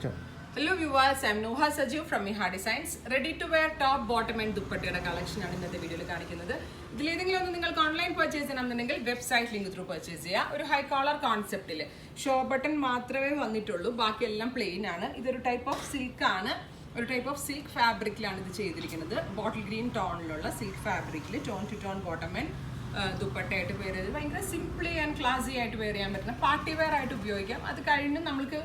Hello viewers, I am Noha Sajiv from Miha Designs. Ready to wear top, bottom and dupattയുടെ collection ആണ് ഇന്നത്തെ വീഡിയോയിൽ കാണിക്കുന്നത്. ഇതിലേതെങ്കിലും ഒന്ന് നിങ്ങൾക്ക് ഓൺലൈൻ പർച്ചേസ് ചെയ്യണമെന്നുണ്ടെങ്കിൽ വെബ്സൈറ്റ് ലിങ്ക് ത്രൂ പർച്ചേസ് ചെയ്യുക. ഒരു ഹൈ കോളർ കോൺസെപ്റ്റിൽ ഷോ ബട്ടൺ മാത്രമേ വന്നിട്ടുള്ളൂ, ബാക്കിയെല്ലാം പ്ലെയിൻ ആണ്. ഇതൊരു ടൈപ്പ് ഓഫ് സിൽക്ക് ആണ്, ഒരു ടൈപ്പ് ഓഫ് സിൽക്ക് ഫാബ്രിക്കിലാണ് ഇത് ചെയ്തിരിക്കുന്നത്. ബോട്ടിൽ ഗ്രീൻ ടോണിലുള്ള സിൽക്ക് ഫാബ്രിക്കിൽ tone to tone bottom and ദുപ്പട്ടയായിട്ട് വെയർ ചെയ്ത് ഭയങ്കര സിംപ്ലി ആൻഡ് ക്ലാസി ആയിട്ട് വെയർ ചെയ്യാൻ പറ്റുന്ന പാർട്ടി വെയർ ആയിട്ട് ഉപയോഗിക്കാം. അത് കഴിഞ്ഞ് നമുക്ക്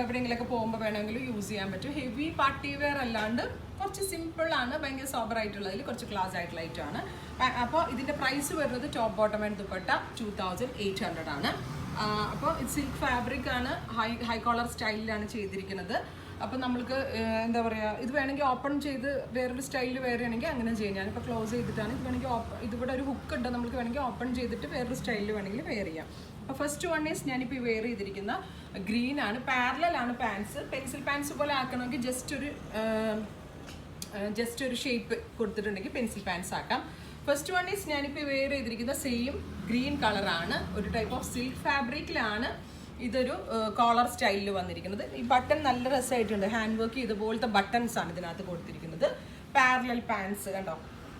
എവിടെയെങ്കിലൊക്കെ പോകുമ്പോൾ വേണമെങ്കിലും യൂസ് ചെയ്യാൻ പറ്റും. ഹെവി പാർട്ടി വെയർ അല്ലാണ്ട് കുറച്ച് സിമ്പിൾ ആണ്, ഭയങ്കര സോബർ ആയിട്ടുള്ളതിൽ കുറച്ച് ക്ലാസ് ആയിട്ടുള്ള ഐറ്റമാണ്. അപ്പോൾ ഇതിൻ്റെ പ്രൈസ് വരുന്നത് ടോപ്പ് ബോട്ടം ആൻഡ് ദുപ്പട്ട 2800 ആണ്. അപ്പോൾ ഇത് സിൽക്ക് ഫാബ്രിക് ആണ്, ഹൈ കോളർ സ്റ്റൈലിലാണ് ചെയ്തിരിക്കുന്നത്. അപ്പോൾ നമ്മൾക്ക് എന്താ പറയുക, ഇത് വേണമെങ്കിൽ ഓപ്പൺ ചെയ്ത് വേറൊരു സ്റ്റൈലിൽ വെയർ ചെയ്യണമെങ്കിൽ അങ്ങനെ ചെയ്യാം. ഞാനിപ്പോൾ ക്ലോസ് ചെയ്തിട്ടാണ്. ഇത് വേണമെങ്കിൽ ഇതിവിടെ ഒരു ഹുക്ക് ഉണ്ട്, നമുക്ക് വേണമെങ്കിൽ ഓപ്പൺ ചെയ്തിട്ട് വേറൊരു സ്റ്റൈലിൽ വേണമെങ്കിൽ വെയർ ചെയ്യാം. അപ്പോൾ ഫസ്റ്റ് വൺ ഈസ് ഞാനിപ്പോൾ വെയർ ചെയ്തിരിക്കുന്ന ഗ്രീൻ ആണ്. പാരലൽ ആണ് പാൻസ്. പെൻസിൽ പാൻസ് പോലെ ആക്കണമെങ്കിൽ ജസ്റ്റ് ഒരു ഷേപ്പ് കൊടുത്തിട്ടുണ്ടെങ്കിൽ പെൻസിൽ പാൻസ് ആക്കാം. ഫസ്റ്റ് വൺ ഈസ് ഞാനിപ്പോൾ വെയർ ചെയ്തിരിക്കുന്ന സെയിം ഗ്രീൻ കളറാണ്. ഒരു ടൈപ്പ് ഓഫ് സിൽക്ക് ഫാബ്രിക്കിലാണ് ഇതൊരു കോളർ സ്റ്റൈലിൽ വന്നിരിക്കുന്നത്. ഈ ബട്ടൺ നല്ല രസമായിട്ടുണ്ട്, ഹാൻഡ് വർക്ക് ഇതുപോലത്തെ ബട്ടൺസ് ആണ് ഇതിനകത്ത് കൊടുത്തിരിക്കുന്നത്. പാരലൽ പാൻസ് കണ്ടോ,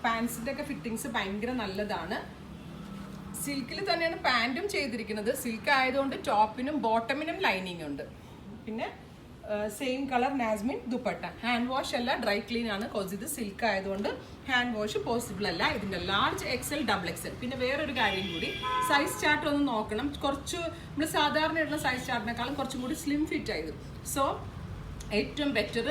പാൻസിൻ്റെ ഒക്കെ ഫിറ്റിങ്സ് ഭയങ്കര നല്ലതാണ്. സിൽക്കിൽ തന്നെയാണ് പാൻറ്റും ചെയ്തിരിക്കുന്നത്. സിൽക്ക് ആയതുകൊണ്ട് ടോപ്പിനും ബോട്ടമിനും ലൈനിങ് ഉണ്ട്. പിന്നെ same colour Nasmin dupatta. Hand wash അല്ല, ഡ്രൈ ക്ലീൻ ആണ്. കോസ് ഇത് സിൽക്ക് ആയതുകൊണ്ട് ഹാൻഡ് വാഷ് പോസിബിൾ അല്ല. ഇതിൻ്റെ ലാർജ് എക്സൽ, ഡബിൾ എക്സൽ. പിന്നെ വേറൊരു കാര്യം കൂടി, സൈസ് ചാർട്ട് ഒന്ന് നോക്കണം. കുറച്ച് നമ്മൾ സാധാരണയുള്ള സൈസ് ചാർട്ടിനേക്കാളും കുറച്ചും കൂടി സ്ലിം ഫിറ്റ് ആയത്. സോ ഏറ്റവും ബെറ്റർ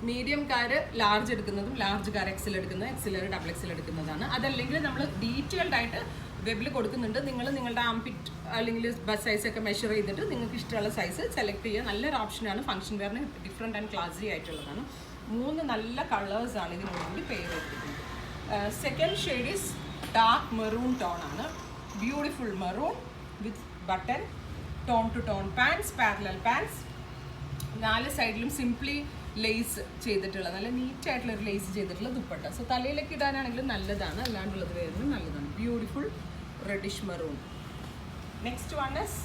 മീഡിയംകാർ ലാർജ് എടുക്കുന്നതും ലാർജുകാർ എക്സൽ എടുക്കുന്നത്, എക്സലർ ഡബിൾ എക്സൽ എടുക്കുന്നതാണ്. അതല്ലെങ്കിൽ നമ്മൾ ഡീറ്റെയിൽഡ് ആയിട്ട് വെബിൽ കൊടുക്കുന്നുണ്ട്. നിങ്ങൾ നിങ്ങളുടെ ആംപിറ്റ് അല്ലെങ്കിൽ ബസ് സൈസൊക്കെ മെഷർ ചെയ്തിട്ട് നിങ്ങൾക്ക് ഇഷ്ടമുള്ള സൈസ് സെലക്ട് ചെയ്യുക. നല്ലൊരു ഓപ്ഷനാണ്. ഫംഗ്ഷൻ വെയറിന് ഡിഫറെൻറ്റ് ആൻഡ് ക്ലാസി ആയിട്ടുള്ളതാണ്. 3 നല്ല കളേഴ്സാണ് ഇതിനോടുകൂടി പെയർ ചെയ്തിരിക്കുന്നത്. Second shade is dark maroon tone ആണ്. Beautiful maroon with button, tone to tone pants, parallel pants. 4 സൈഡിലും സിംപ്ലി ലേസ് ചെയ്തിട്ടുള്ള നല്ല നീറ്റായിട്ടുള്ള ഒരു ലേസ് ചെയ്തിട്ടുള്ള ദുപ്പട്ട. സോ തലയിലേക്ക് ഇടാനാണെങ്കിലും നല്ലതാണ്, അല്ലാണ്ടുള്ളത് വരുന്നത് നല്ലതാണ്. Beautiful reddish maroon. Next one is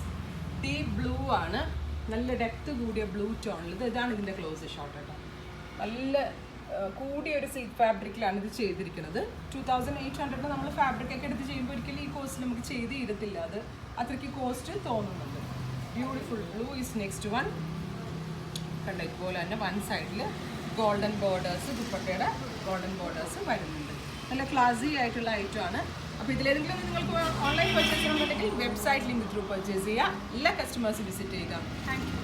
deep blue ആണ്. നല്ല ഡെപ്ത് കൂടിയ ബ്ലൂ ടോണിൽ. ഇതാണ് ഇതിൻ്റെ ക്ലോസ് ഷോട്ട് കേട്ടോ. നല്ല കൂടിയ ഒരു സിൽക്ക് ഫാബ്രിക്കിലാണ് ഇത് ചെയ്തിരിക്കുന്നത്. 2800 നമ്മൾ ഫാബ്രിക്കൊക്കെ എടുത്ത് ചെയ്യുമ്പോൾ ഒരിക്കലും ഈ കോസ്റ്റ് നമുക്ക് ചെയ്ത് തീരത്തില്ല. അത് അത്രയ്ക്ക് കോസ്റ്റ് തോന്നുന്നുണ്ട്. Beautiful blue is next one. കണ്ട ഇതുപോലെ തന്നെ വൺ സൈഡിൽ ഗോൾഡൻ ബോർഡേഴ്സ്, ദുപ്പട്ടയുടെ ഗോൾഡൻ ബോർഡേഴ്സ് വരുന്നുണ്ട്. നല്ല ക്ലാസി ആയിട്ടുള്ള ഐറ്റമാണ്. അപ്പോൾ ഇതിലേതെങ്കിലും നിങ്ങൾക്ക് ഓൺലൈൻ പർച്ചേസ് ചെയ്യണമെന്നുണ്ടെങ്കിൽ വെബ്സൈറ്റ് ലിങ്ക് ത്രൂ പർച്ചേസ് ചെയ്യുക. എല്ലാ കസ്റ്റമേഴ്സ് വിസിറ്റ് ചെയ്യുക. Thank you.